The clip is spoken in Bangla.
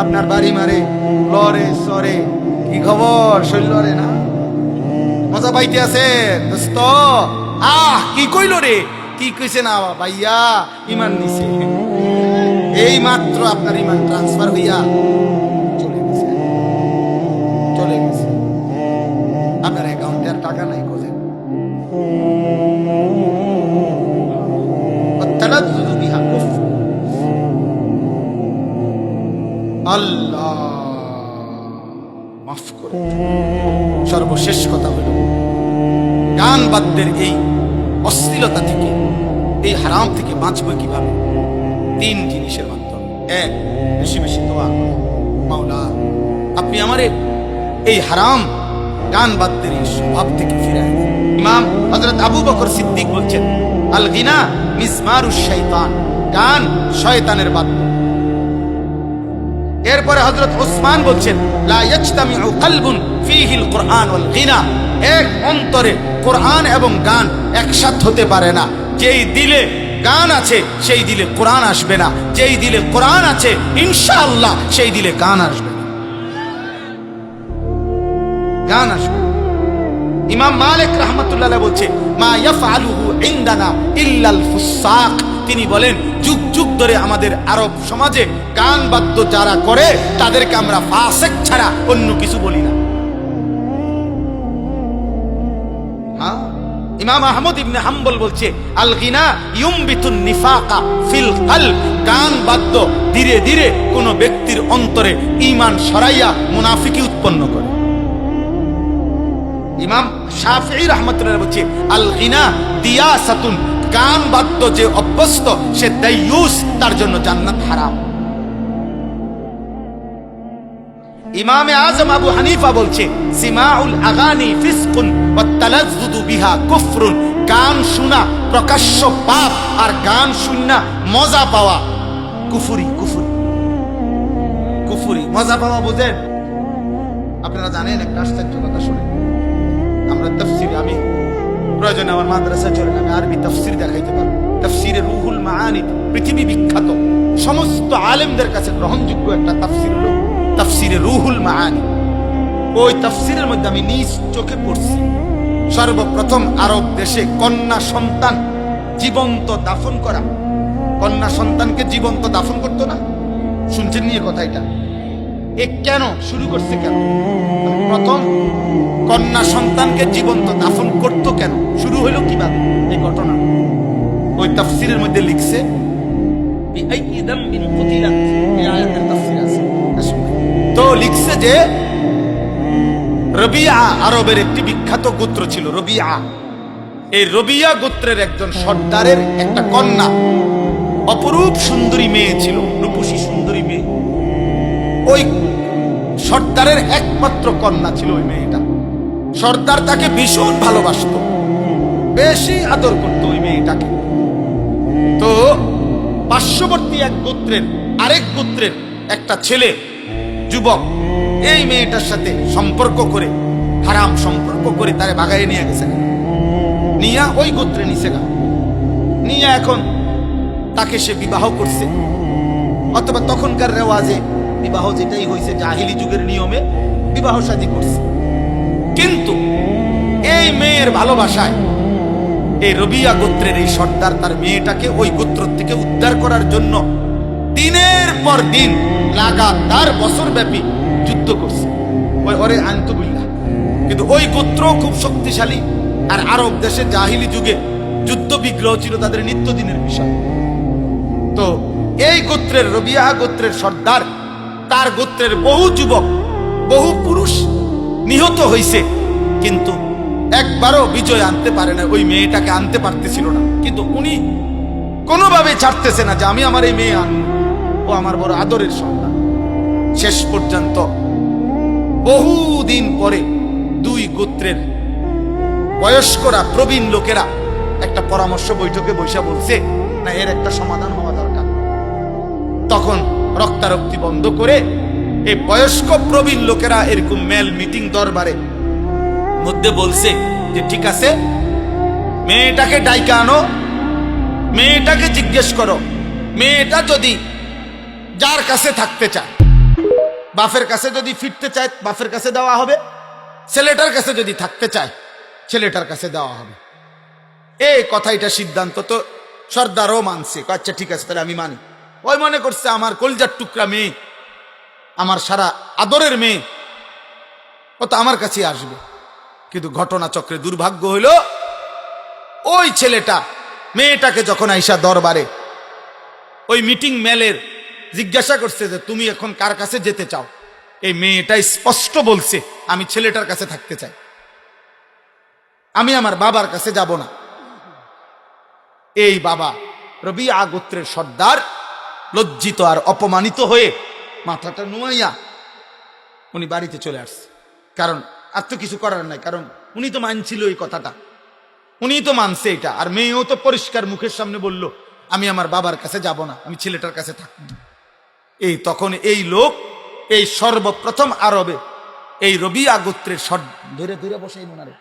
আপনার বাড়ি মারে, লরে সরে, কি খবর শৈলরে না মজা পাইতে আছে দোস্ত? কি কইল রে, কি কইছে না ভাইয়া, ইমান নিছে, এই মাত্র আপনার ইমান ট্রান্সফার হইয়া চলে গেছে, চলে গেছে। আপনার অ্যাকাউন্টে আর টাকা নাই, খোঁজেন। আল্লাহ মাফ করে। সর্বশেষ কথা হলো, গান বাদ্যের এই অশ্লীলতা থেকে, এই হারাম থেকে বাঁচবো কিভাবে? 3 জিনিসের মাধ্যমে। 1, বেশি বেশি দোয়া। মাওলা আপনি আমারে এই হারাম গান বাদ্যের এই স্বভাব থেকে ফিরায় দেন। ইমাম হযরত আবু বকর সিদ্দিক বলছেন, আল গিনা মিজমারুশ শাইতান, গান শয়তানের বাদ্য। এরপরে হযরত ওসমান বলছেন, লা ইয়াজতামিউ কলবুন ফীহিল কুরআন ওয়াল গিনা, এক অন্তরে কোরআন এবং গান একসাথে হতে পারে না। যেই দিলে গান আছে সেই দিলে কোরআন আসবে না, যেই দিলে কোরআন আছে ইনশাআল্লাহ সেই দিলে গান আসবে না, গান আসবে। ইমাম মালিক রাহমাতুল্লাহ আলাইহি বলছে, মা ইয়াফআলুহু ইনদানা ইল্লাল ফুসাক, তিনি বলেন যুগ যুগ ধরে আমাদের আরব সমাজে গান বাদ্য যারা করে তাদেরকে আমরা ফাসিক ছাড়া অন্য কিছু বলি না। ইমাম আহমদ ইবনে হাম্বল বলছে, আল গিনা ইউমবিতুন নিফাকা ফিল কলব, গান বাদ্য ধীরে ধীরে কোন ব্যক্তির অন্তরে ঈমান সরাইয়া মুনাফিকি উৎপন্ন করে। ইমাম শাফিঈ রাহমাতুল্লাহ বলছে, আল গিনা দিয়াসাতুন, গান বাদ্য যে অভ্যস্ত সে দাইয়ুস, তার জন্য জান্নাত হারাম। ইমামে আজম আবু হানিফা বলছে, সিমাউল আগানি ফিসকুন ওয়াত তালাজ্জুদু বিহা কুফরুন, গান শোনা প্রকাশ্য পাপ, আর গান শুননা মজা পাওয়া কুফরি। কুফরি কুফরি মজা পাওয়া বুঝেন? আপনারা জানেন একটা আশ্চর্য কথা শুনে, আমরা তাফসীরে, আমি প্রয়োজনে আমার মাদ্রাসায় চলেন, আমি আরবি তাফসীর দেখাইতে পারবো। তাফসীরে রুহুল মাআনি পৃথিবী বিখ্যাত, সমস্ত আলেমদের কাছে গ্রহণযোগ্য একটা তাফসীর হলো তাফসীরে রুহুল মাআনি। ওই তাফসীরের মধ্যে আমি নিজ চোখে পড়ছি, সর্বপ্রথম আরব দেশে কন্যা সন্তান জীবন্ত দাফন করা, কন্যা সন্তানকে জীবন্ত দাফন করতো না, শুনছেন নিয়ে কথা? এটা এ কেন শুরু করছে, কেন প্রথম কন্যা সন্তানকে জীবন্ত দাফন করতো, কেন শুরু হইল কিভাবে এই ঘটনা? ওই তাফসীরের মধ্যে লিখছে, বিআইয়ি দামবিন কুতিলাত, এই আয়াতের তাফসীর আছে। তো লিখছে যে রবিয়া আরবের একটি বিখ্যাত গোত্র ছিল রবিয়া। এই রবিয়া গোত্রের একজন সর্দারের একটা কন্যা, অপরূপ সুন্দরী মেয়ে ছিল, রূপসী সুন্দরী মেয়ে। ওই সর্দারের একমাত্র কন্যা ছিল ওই মেয়েটা। সর্দার তাকে ভীষণ ভালোবাসতো, বেশি আদর করতো ওই মেয়েটাকে। তো পার্শ্ববর্তী এক গোত্রের, আরেক গোত্রের একটা ছেলে, যুবক, এই মেয়েটার সাথে সম্পর্ক করে, হারাম সম্পর্ক করে তারে বাগায়ে নিয়ে গেছে, নিয়ে ওই গোত্রে নিছে গা, নিয়ে এখন তাকে সে বিবাহ করছে, অথবা তখনকার রেওয়াজে বিবাহ যেটাই হয়েছে জাহিলি যুগের নিয়মে বিবাহ শাদী করছে। কিন্তু এই মেয়ের ভালোবাসায় এই রবিয়া গোত্রের এই সর্দার তার মেয়েটাকে ওই গোত্র থেকে উদ্ধার করার জন্য দিনের পর দিন লাগাতার বছরব্যাপী যুদ্ধ করছে। ওই ওরে আনতুবিল্লাহ, কিন্তু ওই গোত্র খুব শক্তিশালী, আর আরব দেশে জাহিলি যুগে যুদ্ধ বিগ্রহ ছিল তাদের নিত্যদিনের বিষয়। তো এই গোত্রের রবিয়া গোত্রের সর্দার, তার গোত্রের বহু যুবক, বহু পুরুষ নিহত হয়েছে, কিন্তু একবারও বিজয় আনতে পারে না, ওই মেয়েটাকে আনতে পারতেছিল না। কিন্তু উনি কোনোভাবে ছাড়তেছে না যে আমি আমার এই মেয়ে আনবো, ও আমার বড় আদরের সন্তান। শেষ পর্যন্ত বহুদিন পরে দুই গোত্রের বয়স্করা, প্রবীণ লোকেরা একটা পরামর্শ বৈঠকে বসে বলছে, না এর একটা সমাধান হওয়া দরকার। তখন রক্তারক্তি বন্ধ করে এই বয়স্ক প্রবীণ লোকেরা এরকম মেল মিটিং দরবারে মধ্যে বলছে যে ঠিক আছে, মেয়েটাকে ডাইকা আনো, মেয়েটাকে জিজ্ঞেস করো, মেয়েটা যদি যার কাছে থাকতে চায় বাপের কাছে যদি ফিরতে চায় বাপের কাছে দেওয়া হবে, ছেলেটার কাছে যদি থাকতে চায় ছেলেটার কাছে দেওয়া হবে। এই কথাটা সিদ্ধান্ত তো সর্দারও মানছে, আচ্ছা ঠিক আছে তাহলে আমি মানি। ওই মনে করছে আমার কলজার টুকরা মেয়ে, আমার সারা আদরের মেয়ে, ও তো আমার কাছে আসবে। কিন্তু ঘটনা চক্রে দুর্ভাগ্য হইল, ওই ছেলেটা মেয়েটাকে যখন আইসা দরবারে ওই মিটিং মেলের জিজ্ঞাসা করছে যে তুমি এখন কার কাছে যেতে চাও, এই মেয়েটা স্পষ্ট বলছে আমি ছেলেটার কাছে থাকতে চাই, আমি আমার বাবার কাছে যাব না। এই বাবা রবিয়া গোত্রের সর্দার লজ্জিত আর অপমানিত হয়ে মাথাটা নুয়াইয়া উনি বাড়িতে চলে আসছে। কারণ আর তো কিছু করার নাই, কারণ উনি তো মানছিল এই কথাটা, উনি তো মানছে এটা। আর মেয়েও তো পরিষ্কার মুখের সামনে বলল আমি আমার বাবার কাছে যাব না, আমি ছেলেটার কাছে থাকব। এই তখন এই লোক, এই সর্বপ্রথম আরবে এই রবিয়া গোত্রের ধরে ধরে বসে ওনারে